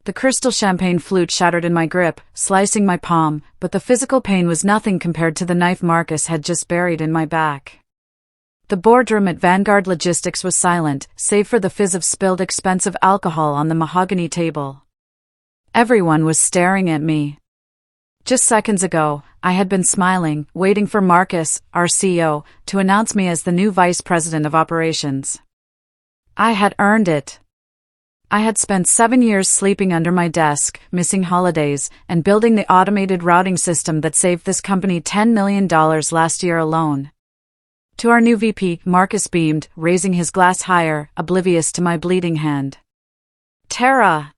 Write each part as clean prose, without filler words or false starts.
The crystal champagne flute shattered in my grip, slicing my palm, but the physical pain was nothing compared to the knife Marcus had just buried in my back. The boardroom at Vanguard Logistics was silent, save for the fizz of spilled expensive alcohol on the mahogany table. Everyone was staring at me. Just seconds ago, I had been smiling, waiting for Marcus, our CEO, to announce me as the new vice president of operations. I had earned it. I had spent 7 years sleeping under my desk, missing holidays, and building the automated routing system that saved this company $10 million last year alone. To our new VP, Marcus beamed, raising his glass higher, oblivious to my bleeding hand. Tara!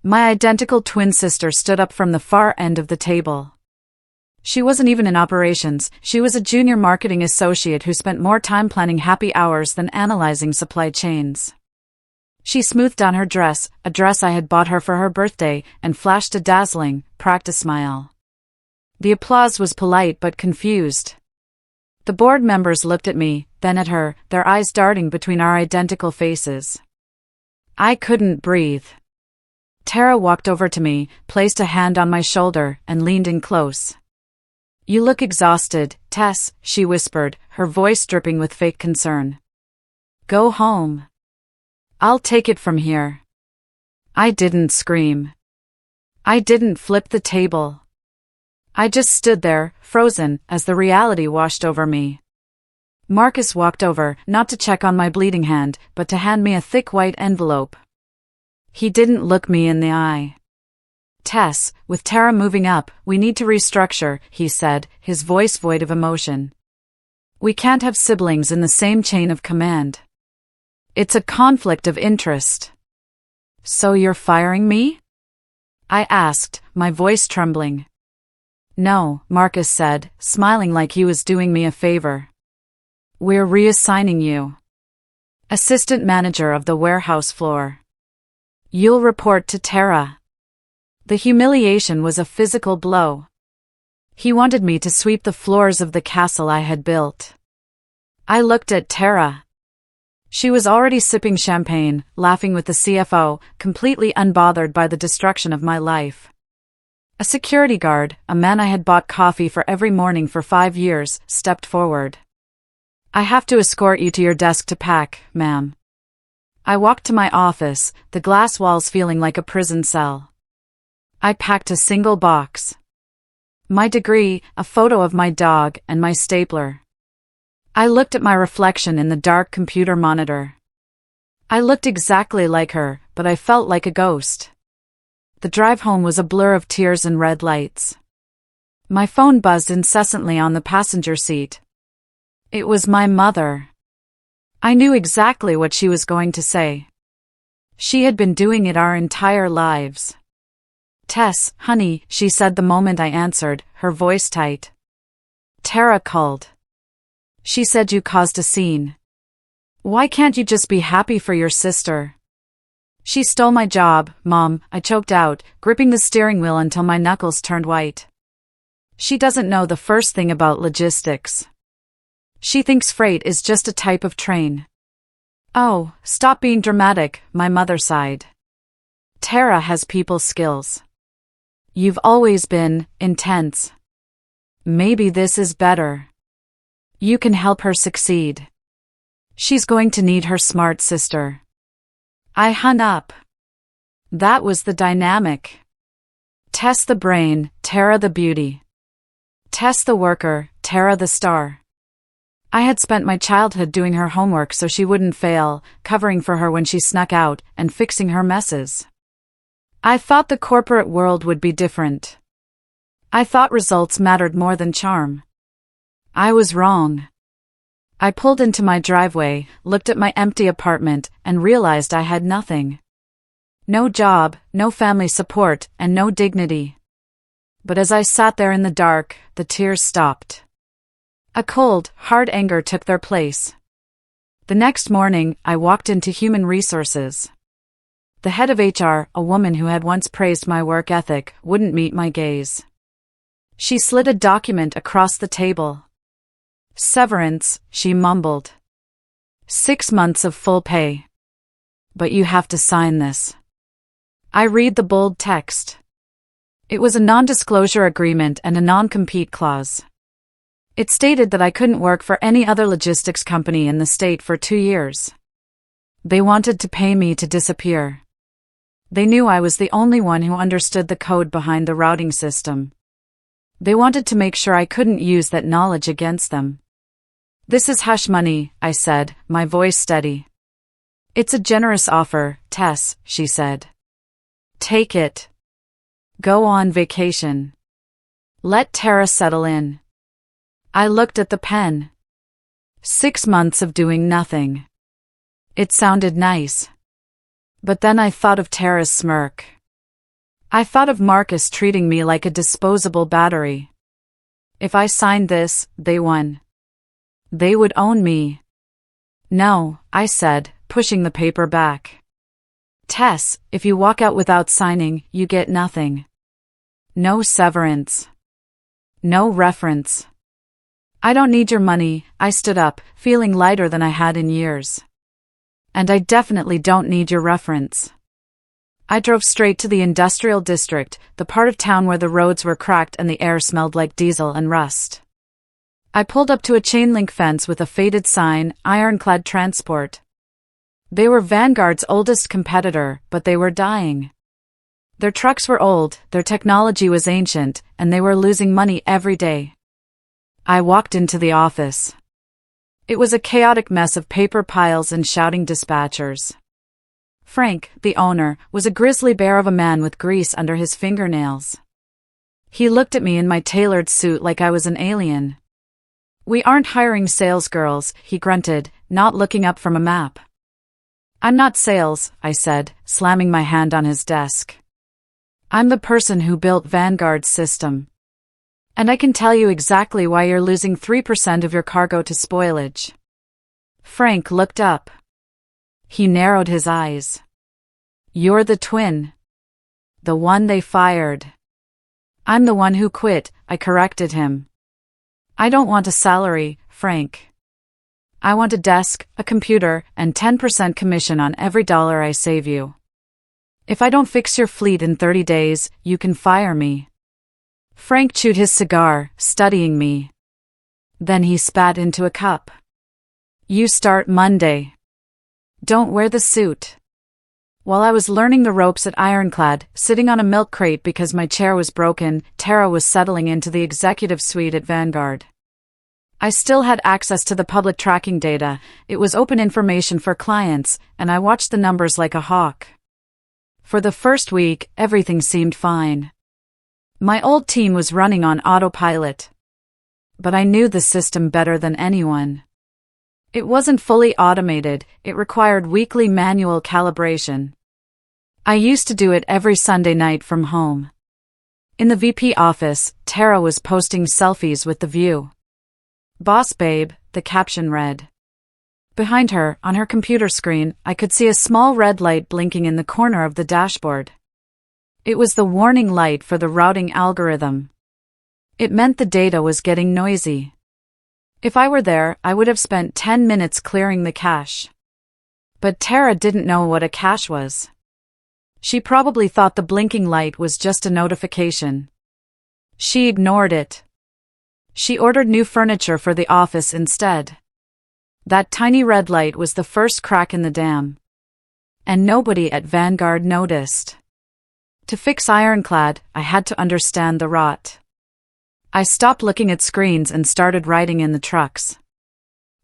My identical twin sister stood up from the far end of the table. She wasn't even in operations, she was a junior marketing associate who spent more time planning happy hours than analyzing supply chains. She smoothed down her dress, a dress I had bought her for her birthday, and flashed a dazzling, practiced smile. The applause was polite but confused. The board members looked at me, then at her, their eyes darting between our identical faces. I couldn't breathe. Tara walked over to me, placed a hand on my shoulder, and leaned in close. You look exhausted, Tess, she whispered, her voice dripping with fake concern. Go home. I'll take it from here. I didn't scream. I didn't flip the table. I just stood there, frozen, as the reality washed over me. Marcus walked over, not to check on my bleeding hand, but to hand me a thick white envelope. He didn't look me in the eye. Tess, with Tara moving up, we need to restructure, he said, his voice void of emotion. We can't have siblings in the same chain of command. It's a conflict of interest. So you're firing me? I asked, my voice trembling. No, Marcus said, smiling like he was doing me a favor. We're reassigning you. Assistant manager of the warehouse floor. You'll report to Tara. The humiliation was a physical blow. He wanted me to sweep the floors of the castle I had built. I looked at Tara. She was already sipping champagne, laughing with the CFO, completely unbothered by the destruction of my life. A security guard, a man I had bought coffee for every morning for 5 years, stepped forward. I have to escort you to your desk to pack, ma'am. I walked to my office, the glass walls feeling like a prison cell. I packed a single box. My degree, a photo of my dog, and my stapler. I looked at my reflection in the dark computer monitor. I looked exactly like her, but I felt like a ghost. The drive home was a blur of tears and red lights. My phone buzzed incessantly on the passenger seat. It was my mother. I knew exactly what she was going to say. She had been doing it our entire lives. Tess, honey, she said the moment I answered, her voice tight. Tara called. She said you caused a scene. Why can't you just be happy for your sister? She stole my job, Mom, I choked out, gripping the steering wheel until my knuckles turned white. She doesn't know the first thing about logistics. She thinks freight is just a type of train. Oh, stop being dramatic, my mother sighed. Tara has people skills. You've always been intense. Maybe this is better. You can help her succeed. She's going to need her smart sister. I hung up. That was the dynamic. Tess the brain, Tara the beauty. Tess the worker, Tara the star. I had spent my childhood doing her homework so she wouldn't fail, covering for her when she snuck out, and fixing her messes. I thought the corporate world would be different. I thought results mattered more than charm. I was wrong. I pulled into my driveway, looked at my empty apartment, and realized I had nothing. No job, no family support, and no dignity. But as I sat there in the dark, the tears stopped. A cold, hard anger took their place. The next morning, I walked into Human Resources. The head of HR, a woman who had once praised my work ethic, wouldn't meet my gaze. She slid a document across the table. Severance, she mumbled. 6 months of full pay. But you have to sign this. I read the bold text. It was a non-disclosure agreement and a non-compete clause. It stated that I couldn't work for any other logistics company in the state for 2 years. They wanted to pay me to disappear. They knew I was the only one who understood the code behind the routing system. They wanted to make sure I couldn't use that knowledge against them. "This is hush money," I said, my voice steady. "It's a generous offer, Tess," she said. "Take it. Go on vacation. Let Tara settle in." I looked at the pen. 6 months of doing nothing. It sounded nice. But then I thought of Tara's smirk. I thought of Marcus treating me like a disposable battery. If I signed this, they won. They would own me. "No," I said, pushing the paper back. "Tess, if you walk out without signing, you get nothing. No severance. No reference. I don't need your money." I stood up, feeling lighter than I had in years. "And I definitely don't need your reference." I drove straight to the industrial district, the part of town where the roads were cracked and the air smelled like diesel and rust. I pulled up to a chain-link fence with a faded sign, "Ironclad Transport." They were Vanguard's oldest competitor, but they were dying. Their trucks were old, their technology was ancient, and they were losing money every day. I walked into the office. It was a chaotic mess of paper piles and shouting dispatchers. Frank, the owner, was a grizzly bear of a man with grease under his fingernails. He looked at me in my tailored suit like I was an alien. "We aren't hiring sales girls," he grunted, not looking up from a map. "I'm not sales," I said, slamming my hand on his desk. "I'm the person who built Vanguard's system. And I can tell you exactly why you're losing 3% of your cargo to spoilage." Frank looked up. He narrowed his eyes. "You're the twin. The one they fired." "I'm the one who quit," I corrected him. "I don't want a salary, Frank. I want a desk, a computer, and 10% commission on every dollar I save you. If I don't fix your fleet in 30 days, you can fire me." Frank chewed his cigar, studying me. Then he spat into a cup. "You start Monday. Don't wear the suit." While I was learning the ropes at Ironclad, sitting on a milk crate because my chair was broken, Tara was settling into the executive suite at Vanguard. I still had access to the public tracking data. It was open information for clients, and I watched the numbers like a hawk. For the first week, everything seemed fine. My old team was running on autopilot. But I knew the system better than anyone. It wasn't fully automated, it required weekly manual calibration. I used to do it every Sunday night from home. In the VP office, Tara was posting selfies with the view. "Boss babe," the caption read. Behind her, on her computer screen, I could see a small red light blinking in the corner of the dashboard. It was the warning light for the routing algorithm. It meant the data was getting noisy. If I were there, I would have spent 10 minutes clearing the cache. But Tara didn't know what a cache was. She probably thought the blinking light was just a notification. She ignored it. She ordered new furniture for the office instead. That tiny red light was the first crack in the dam. And nobody at Vanguard noticed. To fix Ironclad, I had to understand the rot. I stopped looking at screens and started riding in the trucks.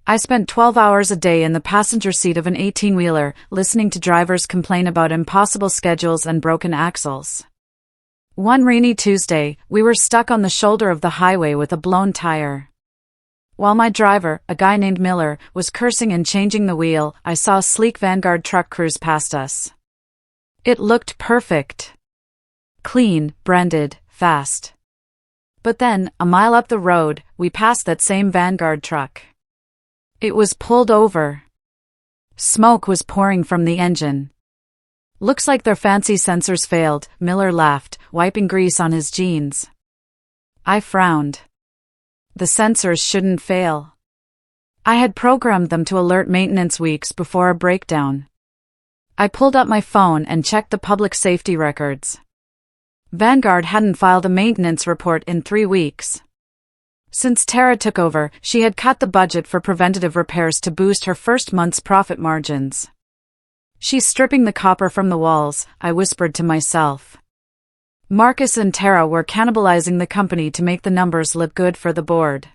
I spent 12 hours a day in the passenger seat of an 18-wheeler, listening to drivers complain about impossible schedules and broken axles. One rainy Tuesday, we were stuck on the shoulder of the highway with a blown tire. While my driver, a guy named Miller, was cursing and changing the wheel, I saw a sleek Vanguard truck cruise past us. It looked perfect. Clean, branded, fast. But then, a mile up the road, we passed that same Vanguard truck. It was pulled over. Smoke was pouring from the engine. "Looks like their fancy sensors failed," Miller laughed, wiping grease on his jeans. I frowned. The sensors shouldn't fail. I had programmed them to alert maintenance weeks before a breakdown. I pulled up my phone and checked the public safety records. Vanguard hadn't filed a maintenance report in 3 weeks. Since Tara took over, she had cut the budget for preventative repairs to boost her first month's profit margins. "She's stripping the copper from the walls," I whispered to myself. Marcus and Tara were cannibalizing the company to make the numbers look good for the board.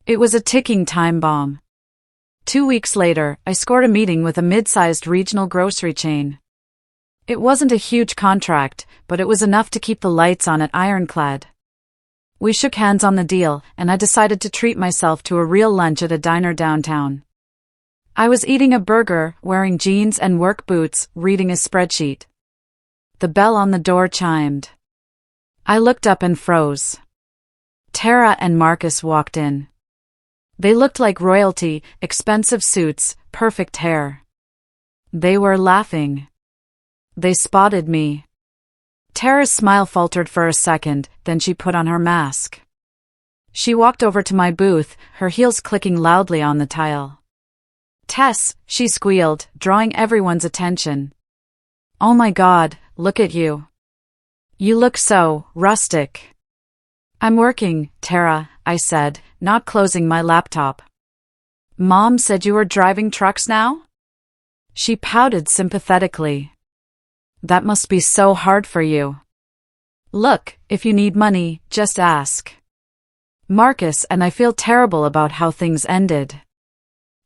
It was a ticking time bomb. 2 weeks later, I scored a meeting with a mid-sized regional grocery chain. It wasn't a huge contract, but it was enough to keep the lights on at Ironclad. We shook hands on the deal, and I decided to treat myself to a real lunch at a diner downtown. I was eating a burger, wearing jeans and work boots, reading a spreadsheet. The bell on the door chimed. I looked up and froze. Tara and Marcus walked in. They looked like royalty, expensive suits, perfect hair. They were laughing. They spotted me. Tara's smile faltered for a second, then she put on her mask. She walked over to my booth, her heels clicking loudly on the tile. "Tess," she squealed, drawing everyone's attention. "Oh my God, look at you. You look so rustic." "I'm working, Tara," I said, not closing my laptop. "Mom said you were driving trucks now?" She pouted sympathetically. "That must be so hard for you. Look, if you need money, just ask." Marcus and I feel terrible about how things ended.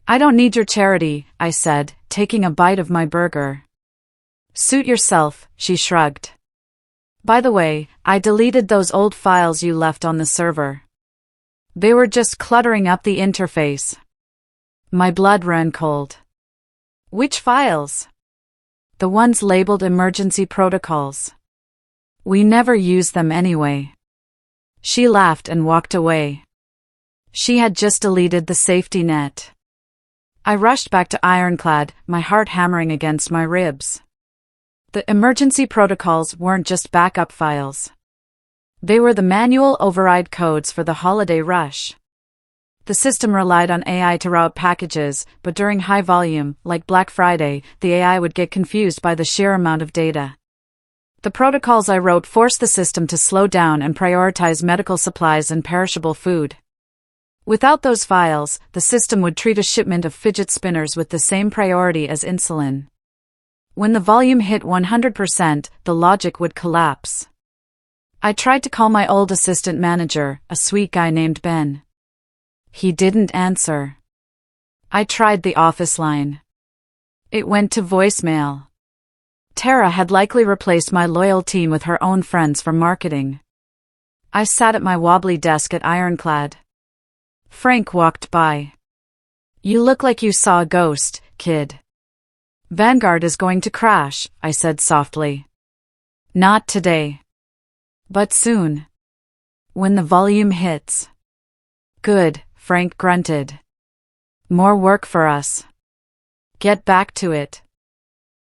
"I don't need your charity," I said, taking a bite of my burger. "Suit yourself," she shrugged. "By the way, I deleted those old files you left on the server. They were just cluttering up the interface." My blood ran cold. "Which files?" "The ones labeled emergency protocols. We never use them anyway." She laughed and walked away. She had just deleted the safety net. I rushed back to Ironclad, my heart hammering against my ribs. The emergency protocols weren't just backup files. They were the manual override codes for the holiday rush. The system relied on AI to route packages, but during high volume, like Black Friday, the AI would get confused by the sheer amount of data. The protocols I wrote forced the system to slow down and prioritize medical supplies and perishable food. Without those files, the system would treat a shipment of fidget spinners with the same priority as insulin. When the volume hit 100%, the logic would collapse. I tried to call my old assistant manager, a sweet guy named Ben. He didn't answer. I tried the office line. It went to voicemail. Tara had likely replaced my loyal team with her own friends from marketing. I sat at my wobbly desk at Ironclad. Frank walked by. "You look like you saw a ghost, kid." "Vanguard is going to crash," I said softly. "Not today. But soon. When the volume hits." "Good," Frank grunted. "More work for us. Get back to it."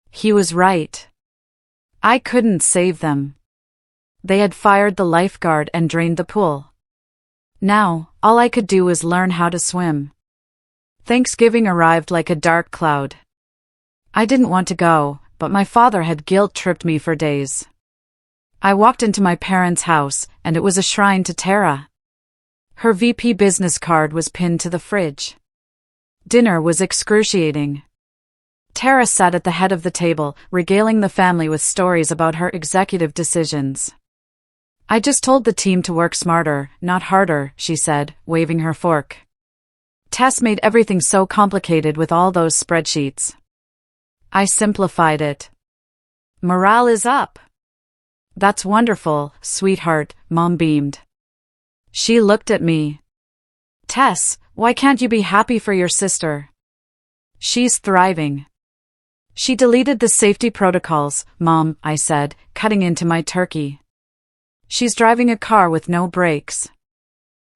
He was right. I couldn't save them. They had fired the lifeguard and drained the pool. Now, all I could do was learn how to swim. Thanksgiving arrived like a dark cloud. I didn't want to go, but my father had guilt-tripped me for days. I walked into my parents' house, and it was a shrine to Tara. Her VP business card was pinned to the fridge. Dinner was excruciating. Tara sat at the head of the table, regaling the family with stories about her executive decisions. "I just told the team to work smarter, not harder," she said, waving her fork. "Tess made everything so complicated with all those spreadsheets. I simplified it. Morale is up." "That's wonderful, sweetheart," Mom beamed. She looked at me. "Tess, why can't you be happy for your sister? She's thriving." "She deleted the safety protocols, Mom," I said, cutting into my turkey. "She's driving a car with no brakes."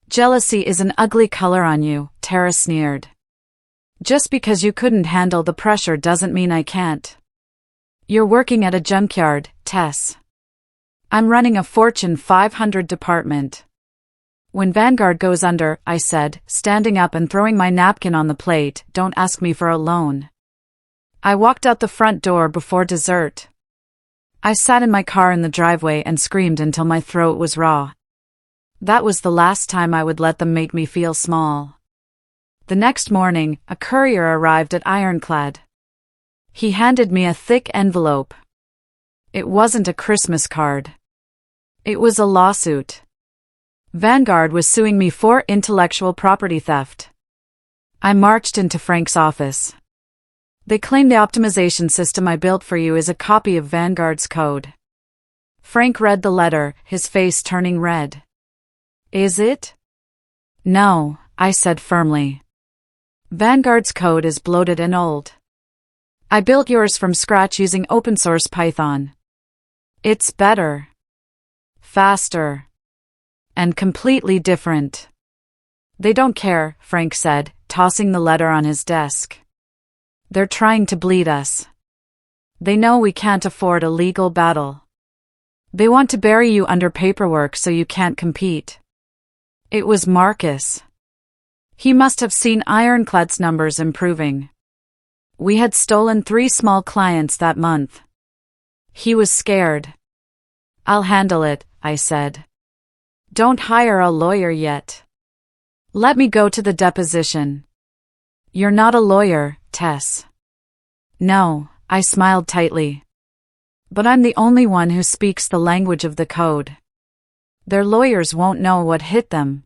"Jealousy is an ugly color on you," Tara sneered. "Just because you couldn't handle the pressure doesn't mean I can't. You're working at a junkyard, Tess. I'm running a Fortune 500 department. When Vanguard goes under," I said, standing up and throwing my napkin on the plate, "don't ask me for a loan. I walked out the front door before dessert. I sat in my car in the driveway and screamed until my throat was raw. That was the last time I would let them make me feel small. The next morning, a courier arrived at Ironclad. He handed me a thick envelope. It wasn't a Christmas card. It was a lawsuit. Vanguard was suing me for intellectual property theft. I marched into Frank's office. They claim the optimization system I built for you is a copy of Vanguard's code. Frank read the letter, his face turning red. Is it? No, I said firmly. Vanguard's code is bloated and old. I built yours from scratch using open source Python. It's better, faster, and completely different. They don't care, Frank said, tossing the letter on his desk. They're trying to bleed us. They know we can't afford a legal battle. They want to bury you under paperwork so you can't compete. It was Marcus. He must have seen Ironclad's numbers improving. We had stolen 3 small clients that month. He was scared. I'll handle it, I said. Don't hire a lawyer yet. Let me go to the deposition. You're not a lawyer, Tess. No, I smiled tightly. But I'm the only one who speaks the language of the code. Their lawyers won't know what hit them.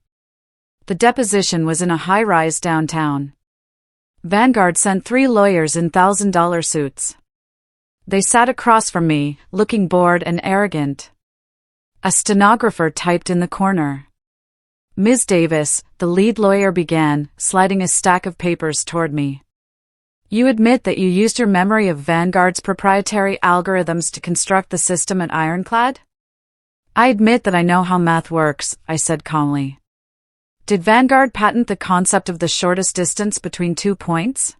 The deposition was in a high-rise downtown. Vanguard sent 3 lawyers in $1,000 suits. They sat across from me, looking bored and arrogant. A stenographer typed in the corner. Ms. Davis, the lead lawyer began, sliding a stack of papers toward me. You admit that you used your memory of Vanguard's proprietary algorithms to construct the system at Ironclad? I admit that I know how math works, I said calmly. Did Vanguard patent the concept of the shortest distance between 2 points?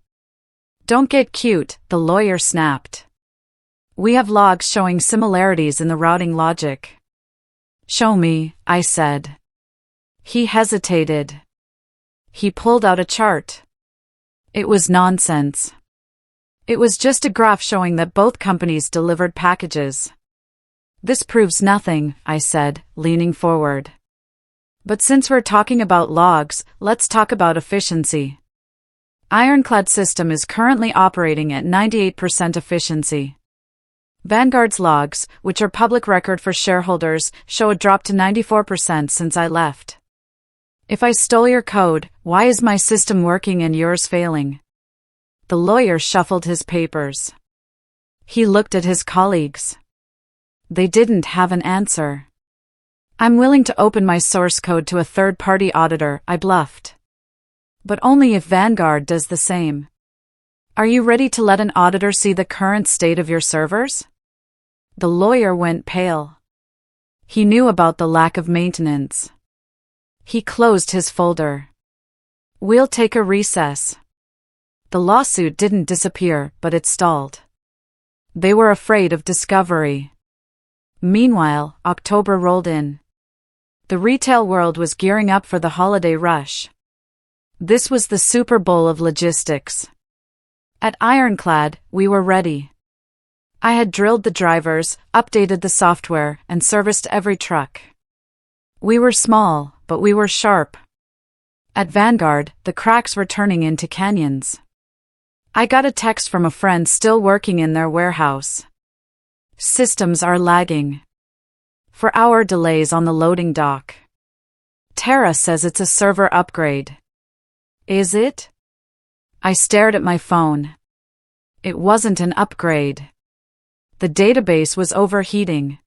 Don't get cute, the lawyer snapped. We have logs showing similarities in the routing logic. Show me, I said. He hesitated. He pulled out a chart. It was nonsense. It was just a graph showing that both companies delivered packages. This proves nothing, I said, leaning forward. But since we're talking about logs, let's talk about efficiency. Ironclad system is currently operating at 98% efficiency. Vanguard's logs, which are public record for shareholders, show a drop to 94% since I left. If I stole your code, why is my system working and yours failing? The lawyer shuffled his papers. He looked at his colleagues. They didn't have an answer. I'm willing to open my source code to a third-party auditor, I bluffed. But only if Vanguard does the same. Are you ready to let an auditor see the current state of your servers? The lawyer went pale. He knew about the lack of maintenance. He closed his folder. We'll take a recess. The lawsuit didn't disappear, but it stalled. They were afraid of discovery. Meanwhile, October rolled in. The retail world was gearing up for the holiday rush. This was the Super Bowl of logistics. At Ironclad, we were ready. I had drilled the drivers, updated the software, and serviced every truck. We were small, but we were sharp. At Vanguard, the cracks were turning into canyons. I got a text from a friend still working in their warehouse. Systems are lagging. 4-hour delays on the loading dock. Tara says it's a server upgrade. Is it? I stared at my phone. It wasn't an upgrade. The database was overheating.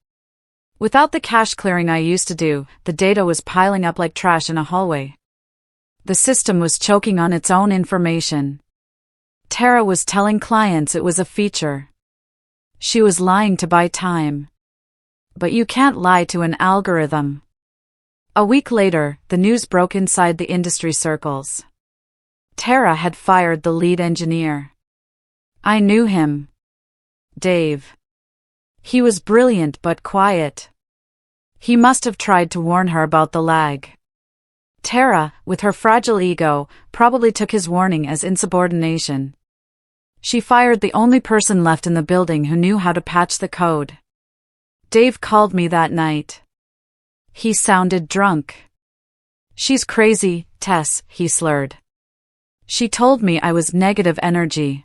Without the cache clearing I used to do, the data was piling up like trash in a hallway. The system was choking on its own information. Tara was telling clients it was a feature. She was lying to buy time. But you can't lie to an algorithm. A week later, the news broke inside the industry circles. Tara had fired the lead engineer. I knew him. Dave. He was brilliant but quiet. He must have tried to warn her about the lag. Tara, with her fragile ego, probably took his warning as insubordination. She fired the only person left in the building who knew how to patch the code. Dave called me that night. He sounded drunk. "She's crazy, Tess," he slurred. She told me I was negative energy.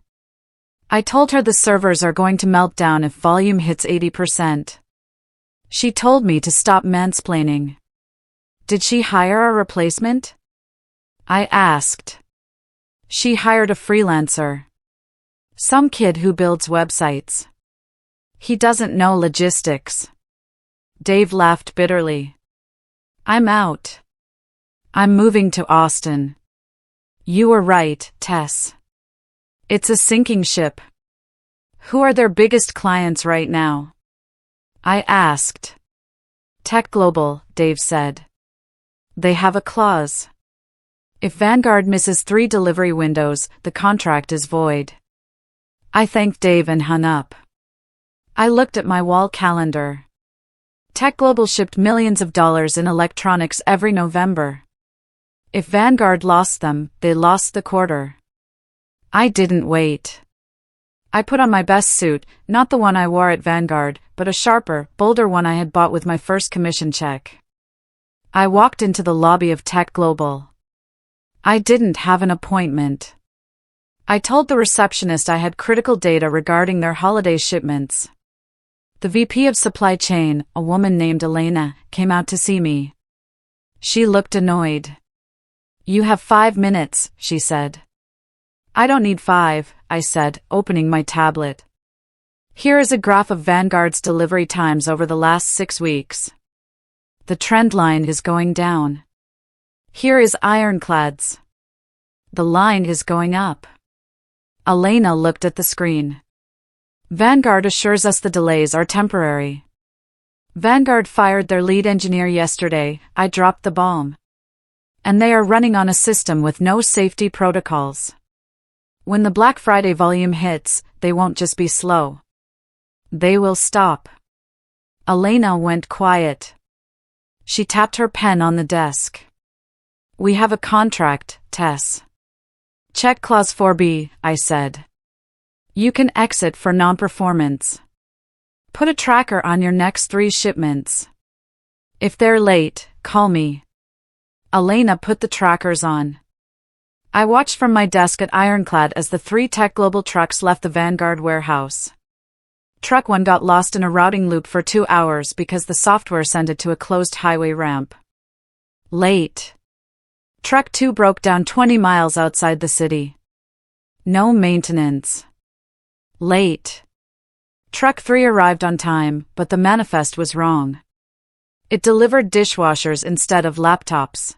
I told her the servers are going to melt down if volume hits 80%. She told me to stop mansplaining. "Did she hire a replacement?" I asked. "She hired a freelancer. Some kid who builds websites. He doesn't know logistics." Dave laughed bitterly. "I'm out. I'm moving to Austin." "You were right, Tess. It's a sinking ship." "Who are their biggest clients right now?" I asked. "Tech Global," Dave said. "They have a clause. If Vanguard misses 3 delivery windows, the contract is void." I thanked Dave and hung up. I looked at my wall calendar. Tech Global shipped millions of dollars in electronics every November. If Vanguard lost them, they lost the quarter. I didn't wait. I put on my best suit, not the one I wore at Vanguard, but a sharper, bolder one I had bought with my first commission check. I walked into the lobby of Tech Global. I didn't have an appointment. I told the receptionist I had critical data regarding their holiday shipments. The VP of supply chain, a woman named Elena, came out to see me. She looked annoyed. "You have 5 minutes," she said. "I don't need 5, I said, opening my tablet. "Here is a graph of Vanguard's delivery times over the last 6 weeks. The trend line is going down. Here is Ironclad's. The line is going up." Elena looked at the screen. "Vanguard assures us the delays are temporary. Vanguard fired their lead engineer yesterday," I dropped the bomb. "And they are running on a system with no safety protocols. When the Black Friday volume hits, they won't just be slow. They will stop." Elena went quiet. She tapped her pen on the desk. "We have a contract, Tess." "Check clause 4B, I said. "You can exit for non-performance. Put a tracker on your next 3 shipments. If they're late, call me." Elena put the trackers on. I watched from my desk at Ironclad as the 3 Tech Global trucks left the Vanguard warehouse. Truck 1 got lost in a routing loop for 2 hours because the software sent it to a closed highway ramp. Late. Truck 2 broke down 20 miles outside the city. No maintenance. Late. Truck 3 arrived on time, but the manifest was wrong. It delivered dishwashers instead of laptops.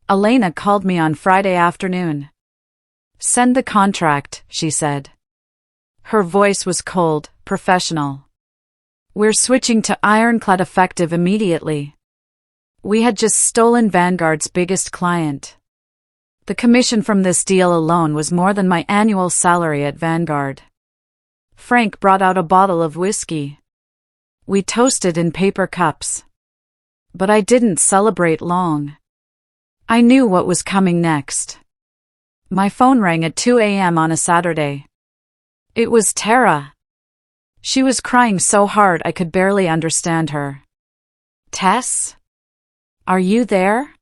Elena called me on Friday afternoon. "Send the contract," she said. Her voice was cold, professional. "We're switching to Ironclad effective immediately." We had just stolen Vanguard's biggest client. The commission from this deal alone was more than my annual salary at Vanguard. Frank brought out a bottle of whiskey. We toasted in paper cups. But I didn't celebrate long. I knew what was coming next. My phone rang at 2 a.m. on a Saturday. It was Tara. She was crying so hard I could barely understand her. "Tess? Are you there?"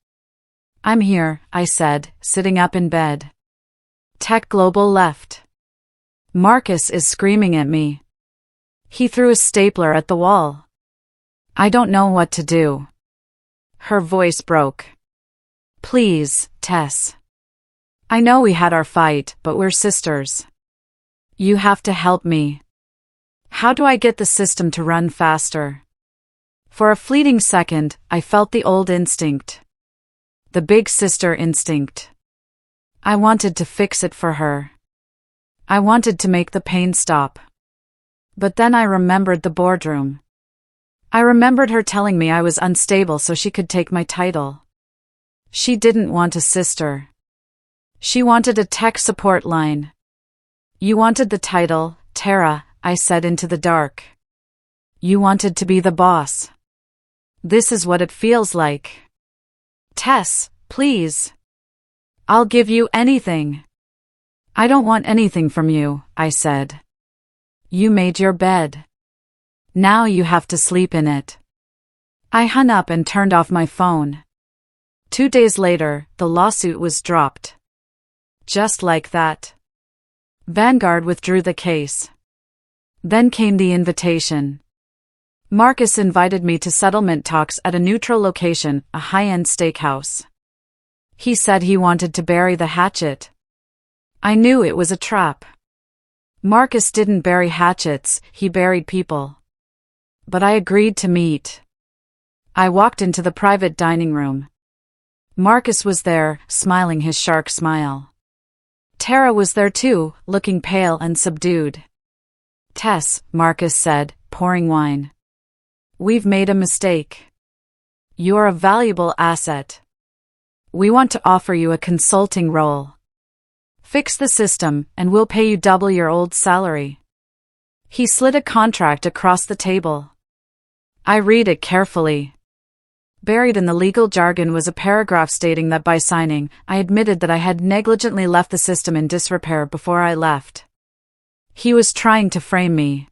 "I'm here," I said, sitting up in bed. Tech Global left. Marcus is screaming at me. He threw a stapler at the wall. "I don't know what to do." Her voice broke. "Please, Tess. I know we had our fight, but we're sisters. You have to help me. How do I get the system to run faster?" For a fleeting second, I felt the old instinct. The big sister instinct. I wanted to fix it for her. I wanted to make the pain stop. But then I remembered the boardroom. I remembered her telling me I was unstable so she could take my title. She didn't want a sister. She wanted a tech support line. "You wanted the title, Tara," I said into the dark. "You wanted to be the boss. This is what it feels like. Tess, please. I'll give you anything." I don't want anything from you, I said. You made your bed. Now you have to sleep in it. I hung up and turned off my phone. 2 days later, the lawsuit was dropped. Just like that. Vanguard withdrew the case. Then came the invitation. Marcus invited me to settlement talks at a neutral location, a high-end steakhouse. He said he wanted to bury the hatchet. I knew it was a trap. Marcus didn't bury hatchets, he buried people. But I agreed to meet. I walked into the private dining room. Marcus was there, smiling his shark smile. Tara was there too, looking pale and subdued. Tess, Marcus said, pouring wine. We've made a mistake. You're a valuable asset. We want to offer you a consulting role. Fix the system, and we'll pay you double your old salary. He slid a contract across the table. I read it carefully. Buried in the legal jargon was a paragraph stating that by signing, I admitted that I had negligently left the system in disrepair before I left. He was trying to frame me.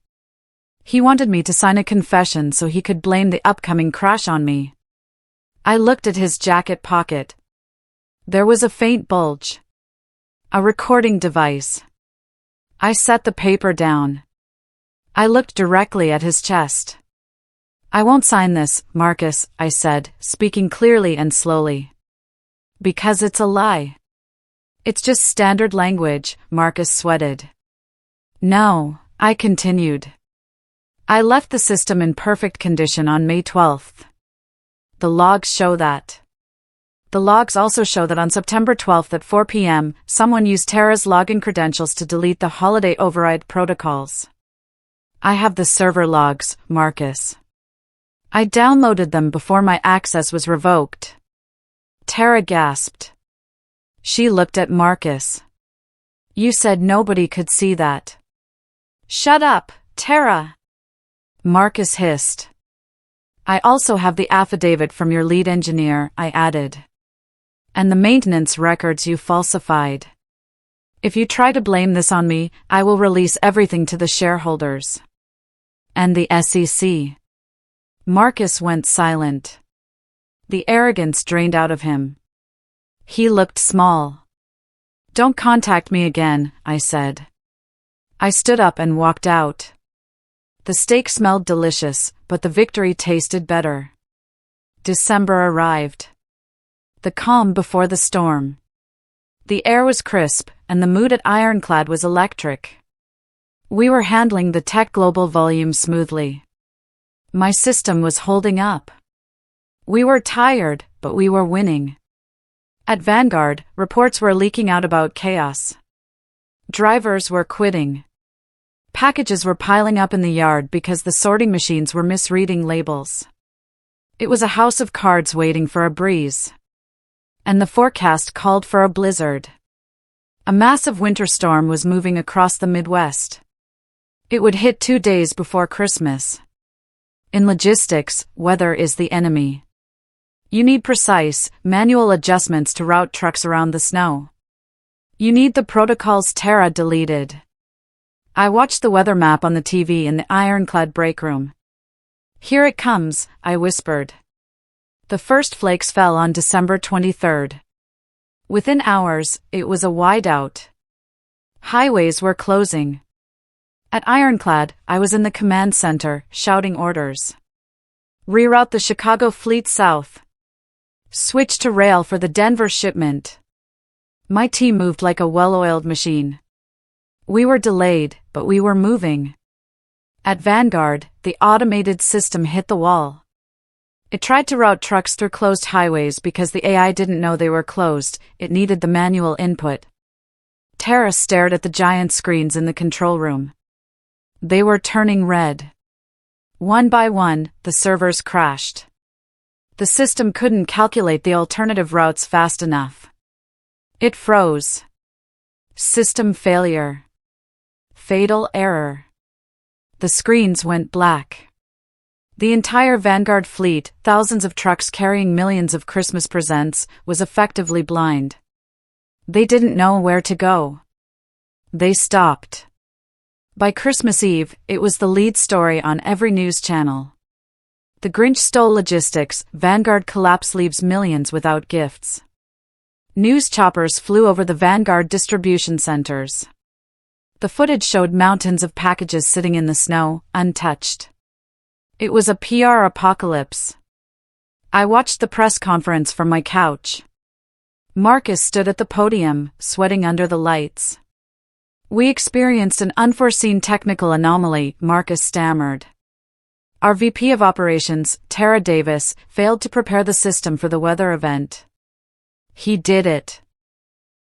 He wanted me to sign a confession so he could blame the upcoming crash on me. I looked at his jacket pocket. There was a faint bulge. A recording device. I set the paper down. I looked directly at his chest. I won't sign this, Marcus, I said, speaking clearly and slowly. Because it's a lie. It's just standard language, Marcus sweated. No, I continued. I left the system in perfect condition on May 12th. The logs show that. The logs also show that on September 12th at 4 p.m., someone used Tara's login credentials to delete the holiday override protocols. I have the server logs, Marcus. I downloaded them before my access was revoked. Tara gasped. She looked at Marcus. You said nobody could see that. Shut up, Tara. Marcus hissed. I also have the affidavit from your lead engineer, I added. And the maintenance records you falsified. If you try to blame this on me, I will release everything to the shareholders. And the SEC. Marcus went silent. The arrogance drained out of him. He looked small. Don't contact me again, I said. I stood up and walked out. The steak smelled delicious, but the victory tasted better. December arrived. The calm before the storm. The air was crisp, and the mood at Ironclad was electric. We were handling the tech global volume smoothly. My system was holding up. We were tired, but we were winning. At Vanguard, reports were leaking out about chaos. Drivers were quitting. Packages were piling up in the yard because the sorting machines were misreading labels. It was a house of cards waiting for a breeze. And the forecast called for a blizzard. A massive winter storm was moving across the Midwest. It would hit 2 days before Christmas. In logistics, weather is the enemy. You need precise, manual adjustments to route trucks around the snow. You need the protocols Tara deleted. I watched the weather map on the TV in the Ironclad break room. Here it comes, I whispered. The first flakes fell on December 23rd. Within hours, it was a whiteout. Highways were closing. At Ironclad, I was in the command center, shouting orders. Reroute the Chicago fleet south. Switch to rail for the Denver shipment. My team moved like a well-oiled machine. We were delayed, but we were moving. At Vanguard, the automated system hit the wall. It tried to route trucks through closed highways because the AI didn't know they were closed, it needed the manual input. Tara stared at the giant screens in the control room. They were turning red. One by one, the servers crashed. The system couldn't calculate the alternative routes fast enough. It froze. System failure. Fatal error. The screens went black. The entire Vanguard fleet, thousands of trucks carrying millions of Christmas presents, was effectively blind. They didn't know where to go. They stopped. By Christmas Eve, it was the lead story on every news channel. The Grinch stole logistics, Vanguard collapse leaves millions without gifts. News choppers flew over the Vanguard distribution centers. The footage showed mountains of packages sitting in the snow, untouched. It was a PR apocalypse. I watched the press conference from my couch. Marcus stood at the podium, sweating under the lights. "We experienced an unforeseen technical anomaly," Marcus stammered. "Our VP of Operations, Tara Davis, failed to prepare the system for the weather event. He did it.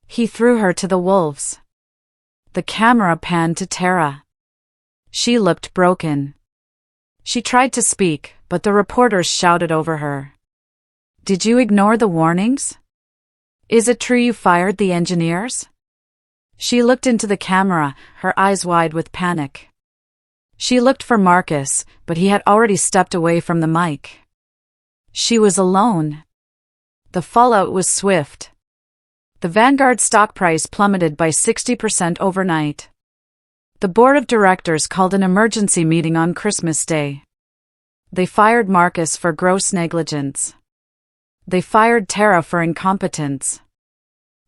He threw her to the wolves." The camera panned to Tara. She looked broken. She tried to speak, but the reporters shouted over her. "Did you ignore the warnings? Is it true you fired the engineers?" She looked into the camera, her eyes wide with panic. She looked for Marcus, but he had already stepped away from the mic. She was alone. The fallout was swift. The Vanguard stock price plummeted by 60% overnight. The board of directors called an emergency meeting on Christmas Day. They fired Marcus for gross negligence. They fired Tara for incompetence.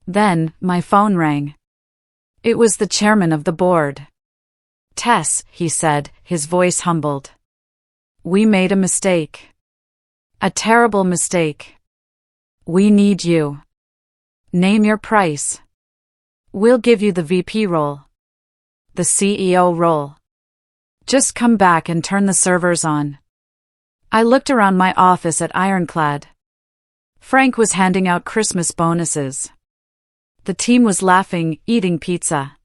Then, my phone rang. It was the chairman of the board. "Tess," he said, his voice humbled. "We made a mistake. A terrible mistake. We need you. Name your price. We'll give you the VP role. The CEO role. Just come back and turn the servers on." I looked around my office at Ironclad. Frank was handing out Christmas bonuses. The team was laughing, eating pizza.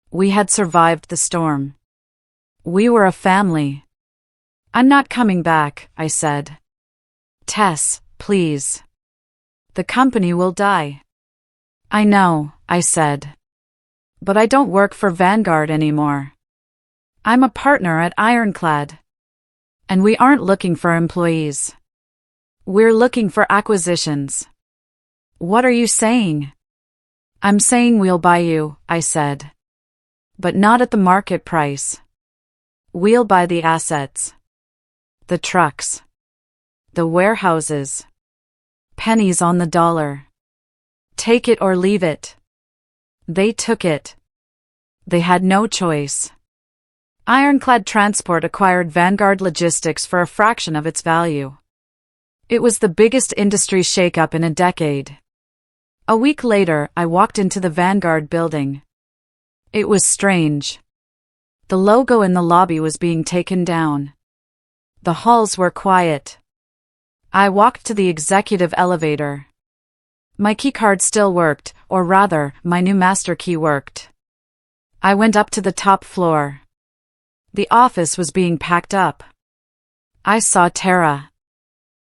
We had survived the storm. We were a family. "I'm not coming back," I said. "Tess, please. The company will die." "I know," I said. "But I don't work for Vanguard anymore. I'm a partner at Ironclad. And we aren't looking for employees. We're looking for acquisitions." "What are you saying?" "I'm saying we'll buy you," I said. "But not at the market price. We'll buy the assets. The trucks. The warehouses. Pennies on the dollar. Take it or leave it." They took it. They had no choice. Ironclad Transport acquired Vanguard Logistics for a fraction of its value. It was the biggest industry shakeup in a decade. A week later, I walked into the Vanguard building. It was strange. The logo in the lobby was being taken down. The halls were quiet. I walked to the executive elevator. My keycard still worked, or rather, my new master key worked. I went up to the top floor. The office was being packed up. I saw Tara.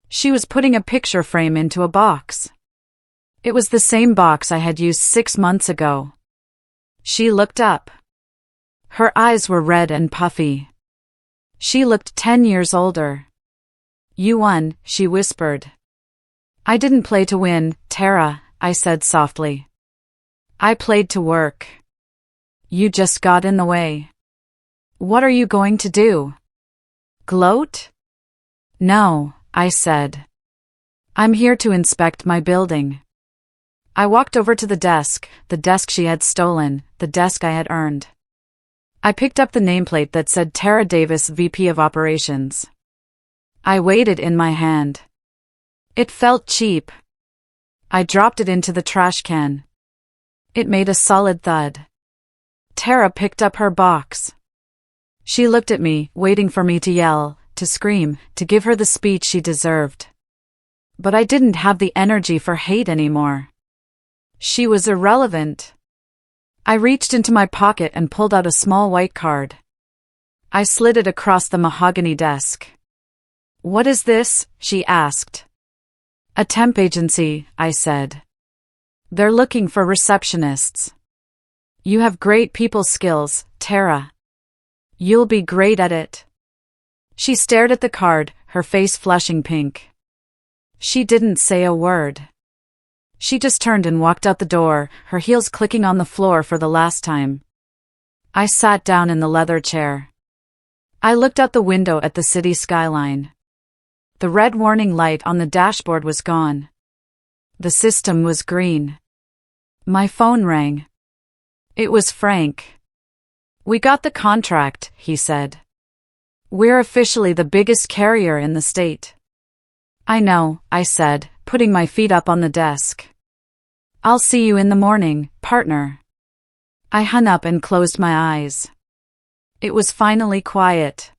She was putting a picture frame into a box. It was the same box I had used 6 months ago. She looked up. Her eyes were red and puffy. She looked 10 years older. "You won," she whispered. "I didn't play to win, Tara," I said softly. "I played to work. You just got in the way." "What are you going to do? Gloat?" "No," I said. "I'm here to inspect my building." I walked over to the desk she had stolen, the desk I had earned. I picked up the nameplate that said Tara Davis, VP of Operations. I weighed it in my hand. It felt cheap. I dropped it into the trash can. It made a solid thud. Tara picked up her box. She looked at me, waiting for me to yell, to scream, to give her the speech she deserved. But I didn't have the energy for hate anymore. She was irrelevant. I reached into my pocket and pulled out a small white card. I slid it across the mahogany desk. "What is this?" she asked. "A temp agency," I said. "They're looking for receptionists. You have great people skills, Tara. You'll be great at it." She stared at the card, her face flushing pink. She didn't say a word. She just turned and walked out the door, her heels clicking on the floor for the last time. I sat down in the leather chair. I looked out the window at the city skyline. The red warning light on the dashboard was gone. The system was green. My phone rang. It was Frank. "We got the contract," he said. "We're officially the biggest carrier in the state." "I know," I said, putting my feet up on the desk. "I'll see you in the morning, partner." I hung up and closed my eyes. It was finally quiet.